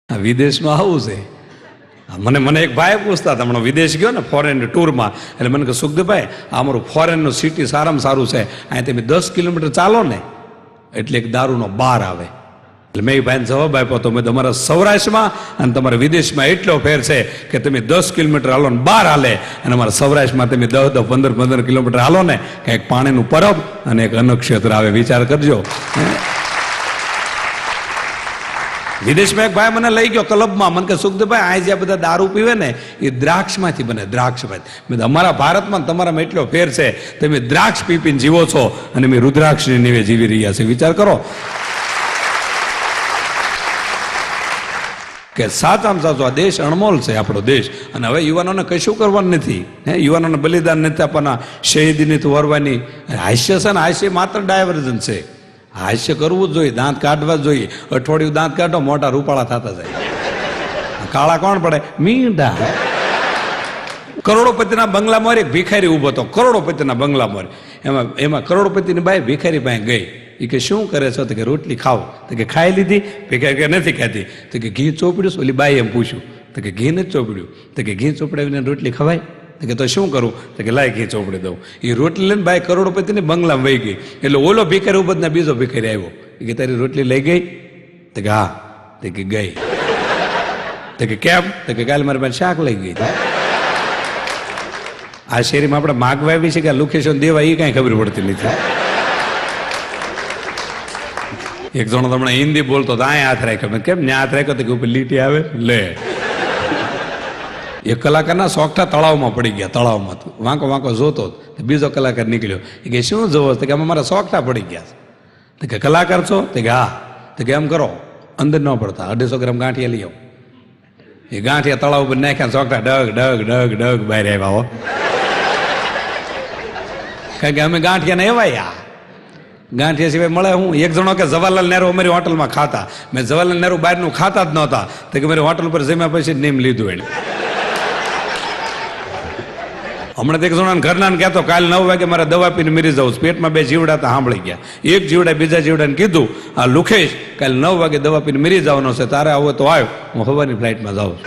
વિદેશમાં આવું છે. મને એક ભાઈ પૂછતા હતા, હમણાં વિદેશ ગયો ને ફોરેન ટૂરમાં, એટલે મને કહે સુખદેવભાઈ આ અમારું ફોરેનનું સિટી સારામાં સારું છે, અહીં તમે 10 કિલોમીટર ચાલો ને એટલે એક દારૂનો બાર આવે. એટલે મેં ભાઈને જવાબ આપ્યો તો મેં તમારા સૌરાષ્ટ્રમાં અને તમારા વિદેશમાં એટલો ફેર છે કે તમે 10 કિલોમીટર હાલો ને બાર હાલે, અને અમારા સૌરાષ્ટ્રમાં તમે 10-15 કિલોમીટર હાલો ને કંઈક પાણીનું પરબ અને એક અન્નક્ષેત્ર આવે. વિચાર કરજો. વિદેશમાં એક ભાઈ મને લઈ ગયો ક્લબમાં, મને કે સુખદેવભાઈ આ જે બધા દારૂ પીવે ને એ દ્રાક્ષમાંથી બને, દ્રાક્ષમાંથી. મેં અમારા ભારતમાં તમારામાં એટલો ફેર છે, તમે દ્રાક્ષ પીપીને જીવો છો અને મેં રુદ્રાક્ષની નીવે જીવી રહ્યા છે. વિચાર કરો કે સાચામાં સાચો આ દેશ અણમોલ છે આપણો દેશ. અને હવે યુવાનોને કશું કરવાનું નથી, યુવાનોને બલિદાન નથી આપવાના, શહીદી નથી વરવાની. હાસ્ય છે ને, હાસ્ય માત્ર ડાયવર્ઝન છે. હાસ્ય કરવું જ જોઈએ, દાંત કાઢવા જ જોઈએ. અઠવાડિયું દાંત કાઢો, મોટા રૂપાળા થતા જાય. કાળા કોણ પડે? મીંઢા. કરોડોપતિના બંગલામાં એક ભિખારી ઉભો હતો, કરોડોપતિના બંગલામાં. એમાં કરોડોપતિની બાઈ ભિખારી પાસે ગઈ. એ કે શું કરે છો? તો કે રોટલી ખાવ. તો કે ખાઈ લીધી? ભિખારી કે નથી ખાધી. તો કે ઘી ચોપડ્યું? ઓલી બાઈ એમ પૂછ્યું. તો કે ઘી નથી ચોપડ્યું. તો કે ઘી ચોપડાવીને રોટલી ખવાય? તો કે તો શું કરું? તો કે લાય ઘી ચોપડી દઉં. એ રોટલી લઈને બાઈ કરોડપતિને બંગલામાં વહી ગઈ. એટલે ઓલો ભિખારી ઉપરના બીજો ભિખારી આવ્યો. એ કે તારી રોટલી લઈ ગઈ? તો કે હા. તો કે ગઈ. તો કે કેમ? તો કે કાલે મારી પાસે શાક લઈ ગઈ. આ શેરીમાં આપણે માગવા આવી છે કે લોકેશન દેવા એ કાંઈ ખબર પડતી નથી. એક જણો તમને હિન્દી બોલતો તો આ હાથ રાખ્યો. કેમ ને હાથ રાખ્યો? તો કે ઉપર લીટી આવે લે. એક કલાકારના સોગઠા તળાવમાં પડી ગયા. તળાવમાં વાંકો વાંકો જોતો, બીજો કલાકાર નીકળ્યો. એ કે શું જોવો? તો કે આમાં મારા સોગઠા પડી ગયા. તો કે કલાકાર છો? તો કે હા. તો કે એમ કરો, અંદર ન પડતા 250 ગ્રામ ગાંઠિયા લઈ આવો. એ ગાંઠિયા તળાવ ઉપર નાખ્યા, સોગઠા ડગ ડગ ડગ ડગ બહાર આવ્યા હો. કારણ કે અમે ગાંઠિયાને એવાયા, ગાંઠિયા સિવાય મળે હું. એક જણો કે જવાહરલાલ નહેરુ અમારી હોટલમાં ખાતા. મેં જવાહરલાલ નહેરુ બહારનું ખાતા જ નહોતા. તો કે મારી હોટલ પર જમ્યા પછી નેમ લીધું એને. હમણાં એક જણાને ઘરના કહેતો કાલે 9 વાગે મારે દવા પીને મરી જાઉં. પેટમાં 2 જીવડા તો સાંભળી ગયા. એક જીવડા બીજા જીવડાને કીધું, આ લુખેશ કાલે 9 વાગે દવા પીને મરી જવાનો છે, તારે આવો તો આવ, હું સવારની ફ્લાઇટમાં જાઉં.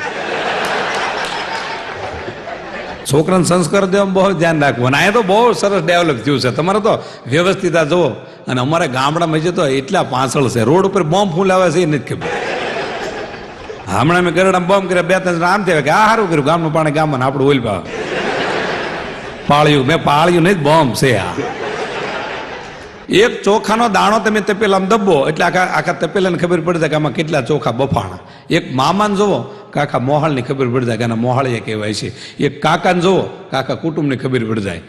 છોકરાને સંસ્કાર દેવામાં બહુ ધ્યાન રાખવું. અને અહીંયા તો બહુ સરસ ડેવલપ થયું છે. તમારે તો વ્યવસ્થિત આ જુઓ. અને અમારે ગામડામાં જતો એટલા પાછળ છે, રોડ ઉપર બોમ્બ ફૂલાવે છે એ નથી ખબર. હમણાં મેં ગરડા બોમ્બ કર્યા, 2-3 આમ થયા કે આ સારું કર્યું, ગામનું પાણી ગામમાં આપણું ઓલ પાળ્યું. મેં પાળ્યું નહીં, બોમ્બ છે આ. એક ચોખાનો દાણો તમે તપેલામાં દબો એટલે આખા તપેલાને ખબર પડી જાય કે આમાં કેટલા ચોખા બફાણા. એક મામાને જોવો કે આખા મોહાળની ખબર પડી જાય કે આના મોહાળીએ કહેવાય છે. એક કાકાને જોવો કે આખા કુટુંબની ખબર પડી જાય.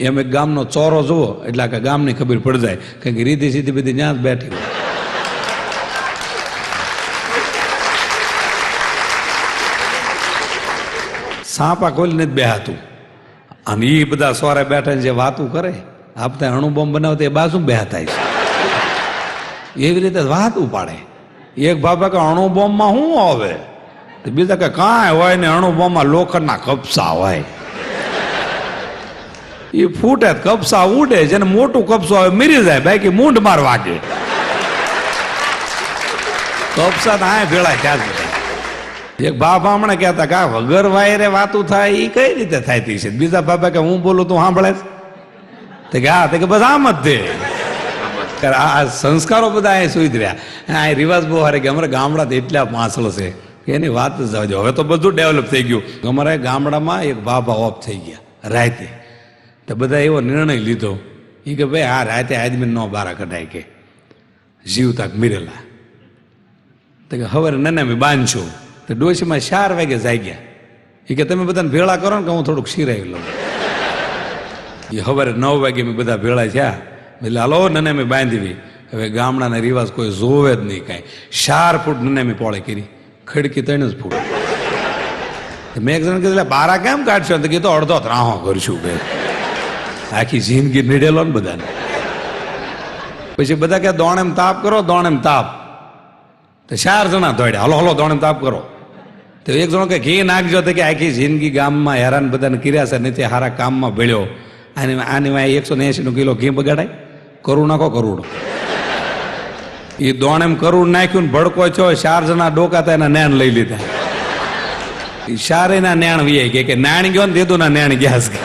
એમ એક ગામનો ચોરો જોવો એટલે આખા ગામની ખબર પડી જાય. કારણ કે રીધી સીધી બધી ત્યાં જ બેઠી હોય. સાપા ખોલીને જ બેહાતું. અને એ બધા સોરે બેઠા જે વાતું કરે, આપણે અણુબોમ્બ બનાવતા એ બાજુ બેહતા છે, એવી રીતે વાતું પાડે. એક બાબા કે અણુબોમ્બમાં શું આવે? બીજા કે કાંઈ હોય ને, અણુબોમ્બમાં લોખંડના કપસા હોય. એ ફૂટે કપસા ઉડે, જેને મોટું કપસો આવે મરી જાય, બાકી મૂંઢ માર વાગે. કપસા તો આ ભેળા ક્યાં જ. એક બાબા હમણાં કહેતા કે આ વગર વાયરે વાતું થાય એ કઈ રીતે થાય છે? બીજા બાબા કે હું બોલું તું સાંભળે? તો કે હા. તો કે બસ આમ જ છે. આ સંસ્કારો બધા અહીં સુધર્યા. આ રિવાજ બહુ હારે કે અમારા ગામડા તો એટલા પાછળ છે કે એની વાત જ જવા દો. હવે તો બધું ડેવલપ થઈ ગયું. અમારા ગામડામાં એક બાબા ઓફ થઈ ગયા રાતે. તો બધા એવો નિર્ણય લીધો એ કે ભાઈ આ રાતે આદમી ન બારા કઢાય, કે જીવતા મિરેલા. તો કે હવે નાના મેં બાંધશું. તો ડોશીમાં 4 વાગે જાગ્યા. એ કે તમે બધાને ભેળા કરો ને કે હું થોડુંક સિરાવી લઉં. એ સવારે 9 વાગે મેં બધા ભેળા થયા. એટલે હાલો નને મેં બાંધવી. હવે ગામડાના રિવાજ કોઈ જોવે જ નહીં કાંઈ. 4 ફૂટ નને મેં પોળે કરી, ખડકી 3 જ ફૂટ. મેં એક જણ કીધું બારા કેમ કાઢશો? તો કીધું અડધો ત્રાહો કરશું. બે આખી જિંદગી નીડેલો ને બધાને. પછી બધા કે દોણેમ તાપ કરો, દોણેમ તાપ. તો 4 જણા દોડ્યા, હલો હલો દોણેમ તાપ કરો. તો એક જણો કે ઘી નાખજો. તો કે આખી જિંદગી ગામમાં હેરાન બધાને કર્યા છે, નથી સારા કામમાં ભેળ્યો. આની 180 કિલો ઘી બગાડાય? કરું નાખો કરોડો. એ દોણ એમ કરું નાખ્યું ને ભડકો છો 4 જણા ડોકાતા એના નેણ લઈ લીધા. એ શારેના નેણ વી કે નાણ ગયો ને દેદુ ના નેણ ગયા છે.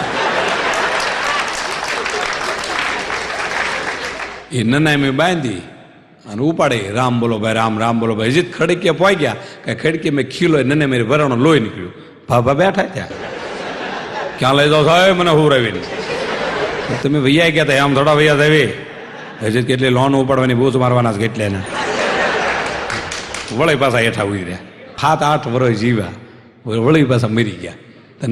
એ નના મેં બાંધી અને ઉપાડે રામ બોલો ભાઈ રામ રામ બોલો ભાઈ. હજી ખડકે પોઈ ગયા કે ખડકે મેં ખીલો નને મેરી વરાણો લોહી નીકળ્યું. ભાભા બેઠા ત્યાં ક્યાં લઈ જાઓ સાહેબ મને હુરાવીને. તમે વૈયા ગયા હતા આમ થોડા વૈયા થાય હજી કેટલી લોન ઉપાડવાની બૂચ મારવાના છે કેટલે ને વળી પાછા હેઠા ઉઈ રહ્યા. 7-8 વર્ષ જીવ્યા વળી પાછા મરી ગયા.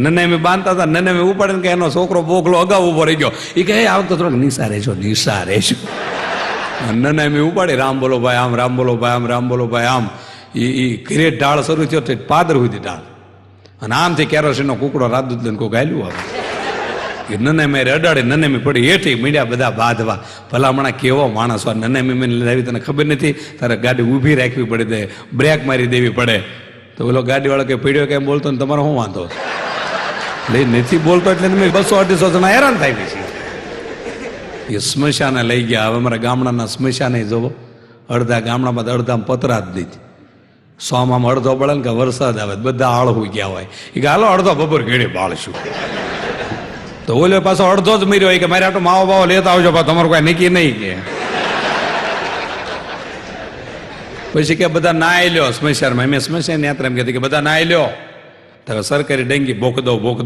નને મેં બાંધતા હતા નને મેં ઉપાડે કે એનો છોકરો બોકલો અગાઉ ઉભો રહી ગયો. એ કહે આ વખતે થોડોક નિશા રહેશો નિશા રહેશો. નને મેં ઉપાડી રામ બોલો ભાઈ આમ રામ બોલો ભાઈ આમ રામ બોલો ભાઈ આમ. એ ઘરે ઢાળ શરૂ થયો પાદર સુધી ઢાળ અને આમથી કેરોસીનનો કુકડો રાજદૂત લઈને કોઈ ગાયલું આવે. એ નને મેં અડાડી નને મેં પડી હેઠી મીડિયા બધા બાંધવા. ભલામણા કેવો માણસ હોય. નને મેં લાવી તને ખબર નથી તારે ગાડી ઊભી રાખવી પડે દે બ્રેક મારી દેવી પડે. તો ઓલો ગાડીવાળો કે પીડ્યો કેમ બોલતો ને તમારો શું વાંધો લઈ નથી બોલતો એટલે તમે 200-250 જણા હેરાન થાય પછી. એ સ્મશાને લઈ ગયા. હવે અમારા ગામડાના સ્મશાને જોવો અડધા ગામડામાં અડધામાં પતરા જ દીધી. સોમાં અડધો પડે ને કે વરસાદ આવે બધા આળહું ગયા હોય. એ કે હાલો અડધો બપોર ઘેડે બાળશું. તો ઓલો પાછો અડધો જ મર્યો કે મારે આટલું માવો બાવો લેતા આવજો તમારું કોઈ નક્કી નહીં કે. પછી કે બધા નાઈ લ્યો સ્મશાનમાં. મેં સ્મશાન યાત્રા એમ કહેતી કે બધા નાઈ લ્યો. તો સરકારી ડેંગી ભોક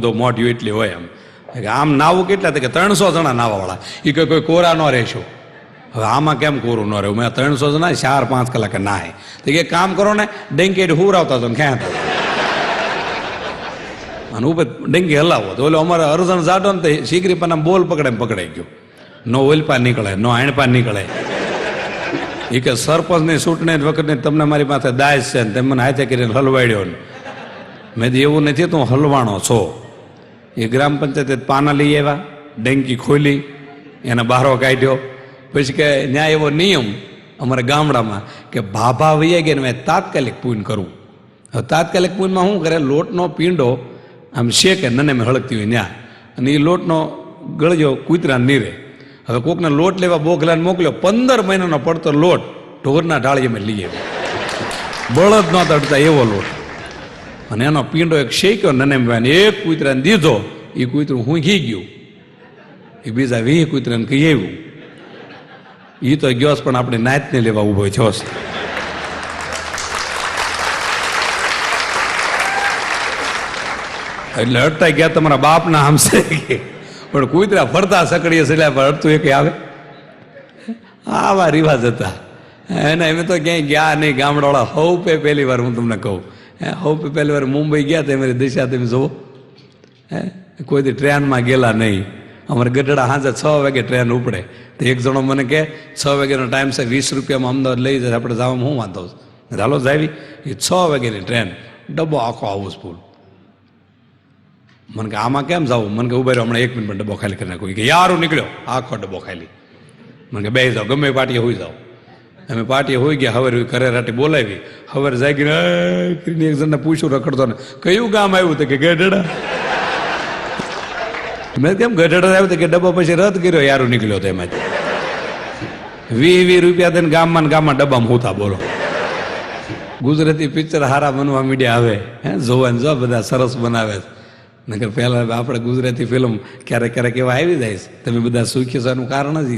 દો મોઢ્યું એટલી હોય એમ. આમ નાવું કેટલા કે 300 જણા નાવા વાળા. એ કોઈ કોરા ન રહેશો. હવે આમાં કેમ કોરું ન રહેવું. મેં 300 જણા 4-5 કલાકે નાહે. તો કે કામ કરો ને ડેંગી હુરાવતા હતો ને ક્યાં હતા અને ઉપર ડેંગી હલાવો. તો ઓલો અમારે અર્જણ જાડો ને તો શીકરી પાના બોલ પકડાઈ ગયો. નો ઓલપા નીકળે નો આણપા નીકળે. એ કે સરપંચની ચૂંટણી વખત તમને મારી પાસે દાય છે ને તમે મને હાથે કરીને હલવાડ્યો ને. મેં તો એવું નથી તું હલવાણો છો. એ ગ્રામ પંચાયતે પાના લઈ આવ્યા ડેંકી ખોલી એને બહારો કાઢ્યો. પછી કે ન્યાય એવો નિયમ અમારા ગામડામાં કે ભાભા વૈયા ગયા ને મેં તાત્કાલિક પૂન કરવું. હવે તાત્કાલિક પૂનમાં શું કરે લોટનો પીંડો આમ શેકે નને મેં હળગતી હોય ન્યા અને એ લોટનો ગળજો કૂતરા નીરે. હવે કોકને લોટ લેવા બોખલાને મોકલ્યો 15 મહિનાનો પડતો લોટ ઢોરના ઢાળીએ મેં લઈ આવ્યો. બળદ ન તડતા એવો લોટ અને એનો પીંડો એક શેક્યો નને એક કૂતરાને દીધો. એ કૂતરું ઊંઘી ગયું. એ બીજા 20 કૂતરાને કહી આવ્યું. એ તો ગયો પણ આપણે નાતને લેવા ઉભો થયો છે. એટલે અડતા ગયા તમારા બાપના આમસે પણ કૂતરા ફરતા સકડીએ એટલે અડતું એક આવે. આવા રિવાજ હતા એને એમ તો ક્યાંય ગયા નહીં. ગામડાવાળા હવ પહેલી વાર હું તમને કહું હવ પહેલી વાર મુંબઈ ગયા તો મારી દિશા તમે જુઓ કોઈ ટ્રેનમાં ગયેલા નહીં. અમારે ગઢડા સાંજે 6 વાગે ટ્રેન ઉપડે. તો એક જણો મને કહે 6 વાગ્યાનો ટાઈમ છે 20 રૂપિયામાં અમદાવાદ લઈ જાય આપણે જવામાં શું વાંધો છે ચાલો જાવી. એ 6 વાગ્યાની ટ્રેન ડબ્બો આખો હાઉસફુલ. મને કે આમાં કેમ જવું. મને કે ઉભા રહ્યો હમણાં 1 મિનિટ ડબ્બો ખાલી કરી નાખું કે યારું નીકળ્યો આખો ડબ્બો ખાલી. મને કે બેસી જાઓ ગમે પાર્ટીએ હોઈ જાઓ. અમે પાર્ટીએ હોઈ ગયા. હવે ઘરે રાટી બોલાવી. હવે જાગીને એક જણને પૂછ્યું રખડતો ને કયું ગામ આવ્યું તો કે ગઢડા. મેં કેમ ગઢડા આવ્યું તો કે ડબ્બો પછી રદ કર્યો યારું નીકળ્યો તો એમાંથી 20 રૂપિયા દઈને ગામમાં ડબ્બામાં હોતા બોલો. ગુજરાતી પિક્ચર હારા બનવા મીડિયા આવે જોવાનું જો બધા સરસ બનાવે. નકર પહેલા આપણે ગુજરાતી ફિલ્મ ક્યારેક ક્યારેક એવા આવી જાય છે. તમે બધા સુખી છો એનું કારણ જ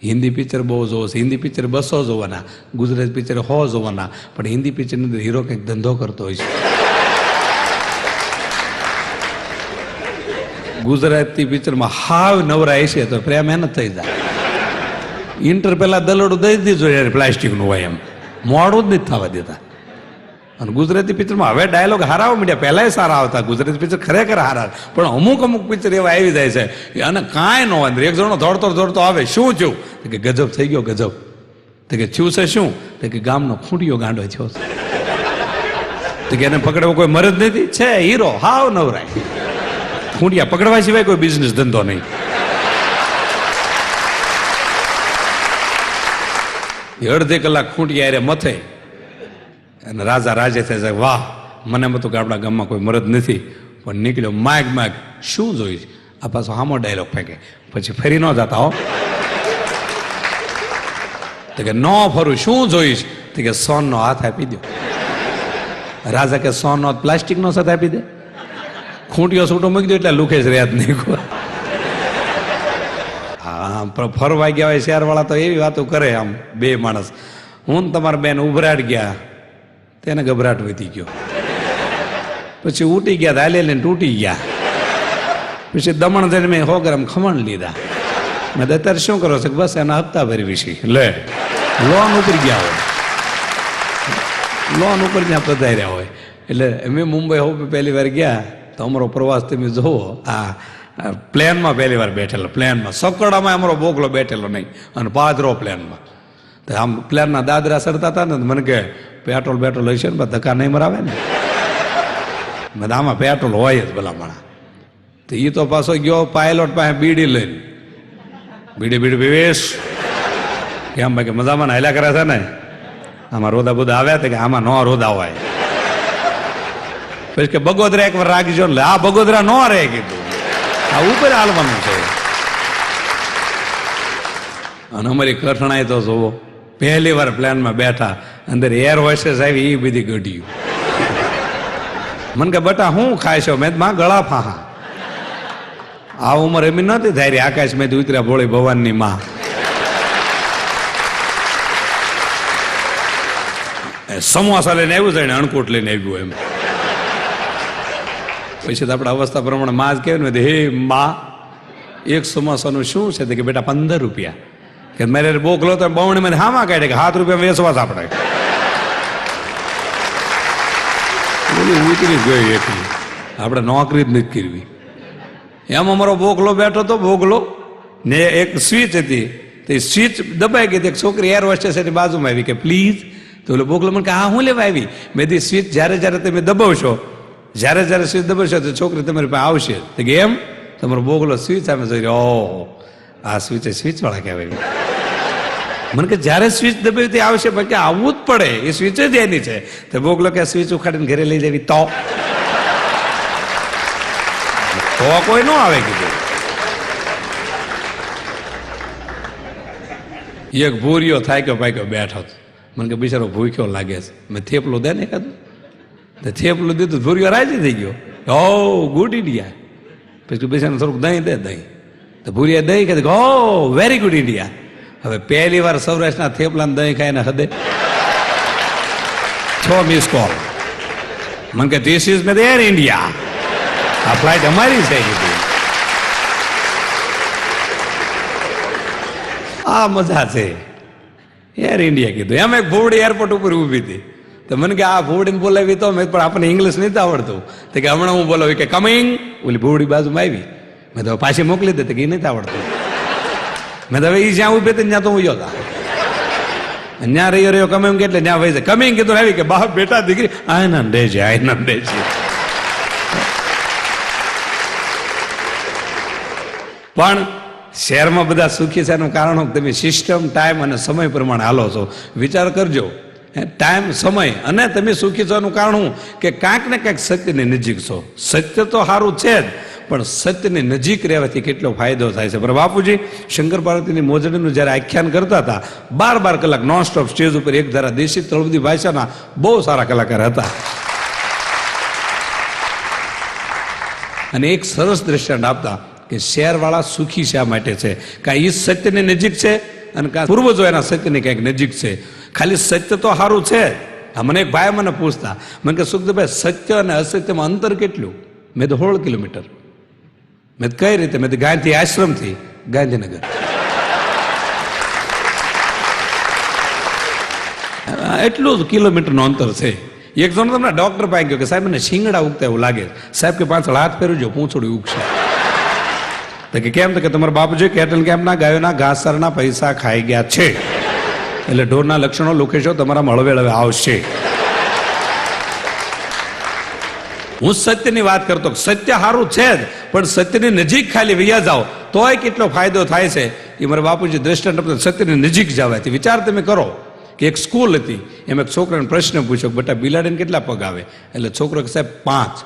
હિન્દી પિક્ચર બહુ જોવો છે. હિન્દી પિક્ચર 200 જોવાના ગુજરાતી પિક્ચર 100 જોવાના. પણ હિન્દી પિક્ચરની અંદર હીરો કંઈક ધંધો કરતો હોય છે. ગુજરાતી પિક્ચરમાં હાવ નવરા છે તો પ્રેમ મહેનત થઈ જાય. ઇન્ટર પેલા દલડું દઈ દીધું યાર પ્લાસ્ટિકનું હોય એમ મોડું જ નથી થવા દેતા. અને ગુજરાતી પિક્ચરમાં હવે ડાયલોગ હારા મીડિયા પહેલાંય સારા આવતા. ગુજરાતી પિક્ચર ખરેખર હારા પણ અમુક પિક્ચર એવા આવી જાય છે અને કાંઈ ન હોય. એક જણો દોડતો આવે શું થયું કે ગજબ થઈ ગયો ગજબ. તો કે થયું છે શું તો કે ગામનો ખૂંટીયો ગાંડો થયો છે. તો કે એને પકડવો કોઈ મરજ નથી છે હીરો હાવ નવરાય. ખૂંટિયા પકડવા સિવાય કોઈ બિઝનેસ ધંધો નહીં. અડધી કલાક ખૂંટિયા અરે મથે અને રાજા રાજે થાય છે વાહ મને તો આપણા ગામમાં કોઈ મરદ નથી. પણ નીકળ્યો માગ શું જોઈશ. આ પાછો હામો ડાયલોગ ફેંકે પછી ફરી ન જતા હો. તો કે ન ફરું, શું જોઈશ? તો કે સોનનો હાથ આપી દો. રાજા કે સોનનો પ્લાસ્ટિકનો સાથ આપી દે, ખૂંટીઓ છૂટો મૂકી દો એટલે લુખે જ રહ્યા જ નહીં. હા, ફરવા ગયા હોય શહેરવાળા તો એવી વાતો કરે. આમ બે માણસ, હું ને તમારા બેન ઉભરાટ ગયા, તેને ગભરાટ વધી ગયો. પછી ઉઠી ગયા, હાલે લઈને તૂટી ગયા. પછી દમણ જઈને મેં 100 ગ્રામ ખમણ લીધા. મેં અત્યારે શું કરો છો? બસ એના હપ્તા ભરવી છે. લે, લોન ઉપર ગયા હોય, લોન ઉપર ત્યાં પધાર્યા હોય. એટલે અમે મુંબઈ હોપ પહેલી વાર ગયા તો અમારો પ્રવાસ તમે જુઓ, આ પ્લેનમાં પહેલી વાર બેઠેલો, પ્લેનમાં સકડામાં અમારો બોગલો બેઠેલો નહીં, અને પાદરો પ્લેનમાં. તો આમ પ્લેનના દાદરા ચડતા હતા ને, મને કે પેટ્રોલ બેટ્રોલ હશે ને, ધક્કા નહીં મરાવે ને. મેં આમાં પેટ્રોલ હોય જ ભલામણા. તો એ તો પાછો ગયો પાયલોટ પાસે બીડી લઈને, બીડી પીવીશ કેમ ભાઈ? કે મજામાં હાલ્યા કરે છે ને, આમાં રોદા બોદા આવ્યા હતા કે આમાં ન રોદા હોય. પછી કે બગોદરા એકવાર રાખજો ને, આ બગોદરા ન રહે કીધું, આ ઉપર હાલવાનું છે. અને અમારી કઠણાઈ તો જોવો, પહેલી વાર પ્લેનમાં બેઠા, અંદર એર હોસ્ટેસ આવી, એ બધી ગઢ્યું. મને કે બટા હું ખાય છો? મેં માં ગળા ફાહા. આ ઉંમર એમ નથી ધારી, આકાશ મેં ઉતર્યા ભોળી ભવાનની માં. સમોસા લઈને આવ્યું છે, અણકોટ લઈને આવ્યું એમ. પછી તો આપણા અવસ્થા પ્રમાણે માં જ કહેવાય ને, હે માં એક સમોસાનું શું છે? કે બેટા 15 રૂપિયા. કે મારે બોકલો તો બવણી માં હામાં કાઢે કે 7 રૂપિયા વેચવા આપણે. ઉતરી ગઈ એટલી, આપણે નોકરી જ નથી કરવી. એમ અમારો બોગલો બેઠો તો, બોગલો ને એક સ્વિચ હતી, તો સ્વિચ દબાઈ ગઈ. એક છોકરી એર હોસ્ટેસ એની બાજુમાં આવી કે પ્લીઝ. તો ઓલો બોગલો મને કે હા હું લેવા આવી? મેં દી સ્વિચ જ્યારે તમે દબાવશો, જ્યારે સ્વિચ દબાવશો તો છોકરી તમારી પાસે આવશે. તો કે એમ? તમારો બોગલો સ્વિચ સામે જોઈ રહ્યો, ઓહો આ સ્વિચ વાળા કહેવાય. મને કે જ્યારે સ્વિચ દબાવી તે આવશે, બાકી આવવું જ પડે, એ સ્વિચ જ એની છે. તો બોગલો કે સ્વિચ ઉખાડીને ઘરે લઈ જવી તો કોઈ ન આવે કીધું. એક ભૂરિયો થાક્યો પાક્યો બેઠો, મને કે બિચારો ભૂખ્યો લાગે છે, મેં થેપલું દે ને એકાદું. તો થેપલું દીધું, ભૂરિયો રાજી થઈ ગયો, ઓ ગુડ ઇન્ડિયા. પછી બિચારાને થોડુંક દહીં દે, દહીં. તો ભૂરિયા દહીં કીધું, ઓ વેરી ગુડ ઇન્ડિયા. હવે પહેલી વાર સૌરાષ્ટ્રના થેપલાને દહીં ખાઈને હદે 6 મિસ કોલ. મને કે ધીસ ઇઝ મેં એર ઇન્ડિયા, આ ફ્લાઇટ અમારી છે કીધું. આ મજા છે, એર ઇન્ડિયા કીધું. એમ એક ભોવડી એરપોર્ટ ઉપર ઊભી હતી. તો મને કે આ ભોવડીને બોલાવી તો મેં, પણ આપણને ઇંગ્લિશ નથી આવડતું. તો કે હમણાં હું બોલાવી કે કમિંગ. ઓલી ભોવડી બાજુમાં આવી, મેં તો પાછી મોકલી દે, કે એ નથી આવડતું. મેં તો હવે એ જ્યાં ઉભી હતી ત્યાં તો હું ગયો હતા, ત્યાં રહ્યો કમિંગ એટલે ત્યાં વહી જાય. કમિંગ કીધું આવી કે બાપ બેટા દીકરી આનંદ છે, આનંદ છે. પણ શહેરમાં બધા સુખી છે એનું કારણ તમે સિસ્ટમ, ટાઈમ અને સમય પ્રમાણે હાલો છો. વિચાર કરજો, ટાઈમ, સમય અને તમે સુખી છો એનું કારણ શું? કે કાંઈક ને કાંઈક સત્યની નજીક છો. સત્ય તો સારું છે જ, પણ સત્યની નજીક રહેવાથી કેટલો ફાયદો થાય છે. પણ બાપુજી શંકર પાર્વતીની મોજડીનું જ્યારે આખ્યાન કરતા હતા, 12 કલાક નોન સ્ટોપ સ્ટેજ ઉપર એક ધારા દેશી તળપદી ભાષાના બહુ સારા કલાકાર હતા. અને એક સરસ દ્રષ્ટાંત આપતા કે શહેરવાળા સુખી શા માટે છે? કાં એ સત્યની નજીક છે, અને કાં પૂર્વજો એના સત્યની કંઈક નજીક છે. ખાલી સત્ય તો સારું છે. મને એક ભાઈ મને પૂછતા, મને કે સુખદેવભાઈ સત્ય અને અસત્યમાં અંતર કેટલું? મેં તો 16 કિલોમીટર. મેં કઈ રીતે? મેં તો ગાંધી આશ્રમથી ગાંધીનગર એટલું જ કિલોમીટરનું અંતર છે. એક જણ તમને ડોક્ટર પાસે ગયો કે સાહેબ મને શિંગડા ઉગતા એવું લાગે. સાહેબ કે પાછળ હાથ ફેરવજો, પૂંછડું ઉગશે. તો કે કેમ? તો કે તમારા બાપુજી કેટલ કેમ્પના ગાયોના ઘાસચારાના પૈસા ખાઈ ગયા છે, એટલે ઢોરના લક્ષણો લોકેશો તમારા હળવે હળવે આવશે. હું સત્યની વાત કરતો, સત્ય સારું છે જ, પણ સત્યની નજીક ખાલી વૈયા જાઓ તોય કેટલો ફાયદો થાય છે. એ મારા બાપુજી દ્રષ્ટાંત સત્યની નજીક જવાથી. વિચાર તમે કરો કે એક સ્કૂલ હતી, એમ એક છોકરાને પ્રશ્ન પૂછ્યો, બેટા બિલાડીને કેટલા પગ આવે? એટલે છોકરો કે સાહેબ 5.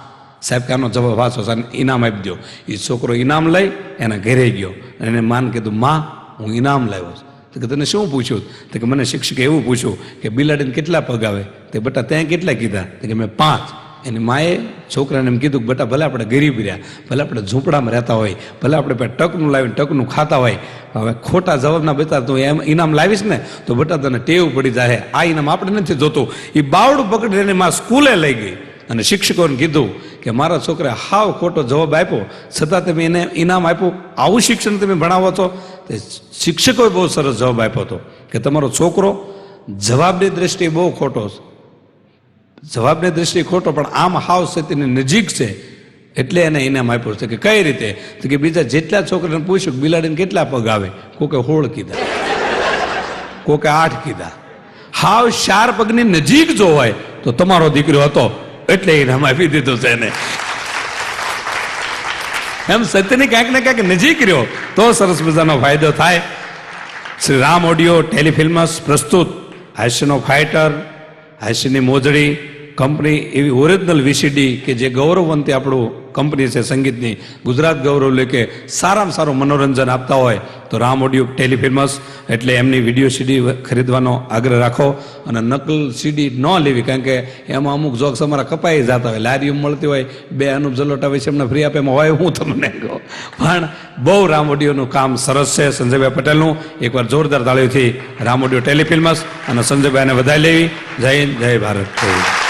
સાહેબ કે આનો જવાબ વાંચો, સાહેબ ઇનામ આપી દો. એ છોકરો ઇનામ લઈ એના ઘરે ગયો, અને એને માન કીધું માં હું ઇનામ લાવ્યો છું. તો કે તને શું પૂછ્યું? તો કે મને શિક્ષકે એવું પૂછ્યું કે બિલાડીને કેટલા પગ આવે? તે બટા ત્યાં કેટલા કીધા? તો કે મેં 5. એની માએ છોકરાને એમ કીધું કે બેટા ભલે આપણે ગરીબ રહ્યા, ભલે આપણે ઝૂંપડામાં રહેતા હોય, ભલે આપણે ટકનું લાવીને ટકનું ખાતા હોય, હવે ખોટા જવાબના બેટા તું એમ ઇનામ લાવીશ ને તો બેટા તને ટેવ પડી જાય. આ ઇનામ આપણે નથી જોતું. એ બાવડું પકડીને એની માં સ્કૂલે લઈ ગઈ અને શિક્ષકોને કીધું કે મારા છોકરાએ હાવ ખોટો જવાબ આપ્યો, છતાં તમે એને ઇનામ આપ્યું. આવું શિક્ષણ તમે ભણાવો છો? તે શિક્ષકોએ બહુ સરસ જવાબ આપ્યો હતો કે તમારો છોકરો જવાબની દ્રષ્ટિએ બહુ ખોટો છે, જવાબની દ્રષ્ટિએ ખોટો, પણ આમ હાવ સત્યની નજીક છે એટલે એને ઇનામ આપ્યું છે. કે કઈ રીતે? તો કે બીજા જેટલા છોકરાને પૂછ્યું બિલાડીને કેટલા પગ આવે, કોકે 16 કીધા, કોકે 8 કીધા. હાવ 4 પગની નજીક જો હોય તો તમારો દીકરો હતો એટલે ઇનામ આપી દીધું છે એને. એમ સત્યની ક્યાંક ને ક્યાંક નજીક રહ્યો તો સરસ મજાનો ફાયદો થાય. શ્રી રામ ઓડિયો ટેલિફિલ્મ્સ પ્રસ્તુત હાસ્યનો ફાઇટર, હાસ્યની મોજડી કંપની એવી ઓરિજિનલ વીસીડી કે જે ગૌરવવંતી આપણું કંપની છે સંગીતની, ગુજરાત ગૌરવ લે કે સારામાં સારું મનોરંજન આપતા હોય તો રામ ઓડિયો ટેલિફિલ્મ્સ એટલે એમની વિડીયો સીડી ખરીદવાનો આગ્રહ રાખો. અને નકલ સીડી ન લેવી, કારણ કે એમાં અમુક જોક્સ અમારા કપાઈ જતા હોય, લારીઓ મળતી હોય, 2 અનુપ જલોટા વિશે એમને ફ્રી આપે એમાં હોય. હું તમને કહું પણ બહુ રામ ઓડિયોનું કામ સરસ છે. સંજયભાઈ પટેલનું એકવાર જોરદાર તાળીઓથી રામ ઓડિયો ટેલિફિલ્મ્સ અને સંજયભાઈને વધાઈ લેવી. જય હિન્દ, જય ભારત.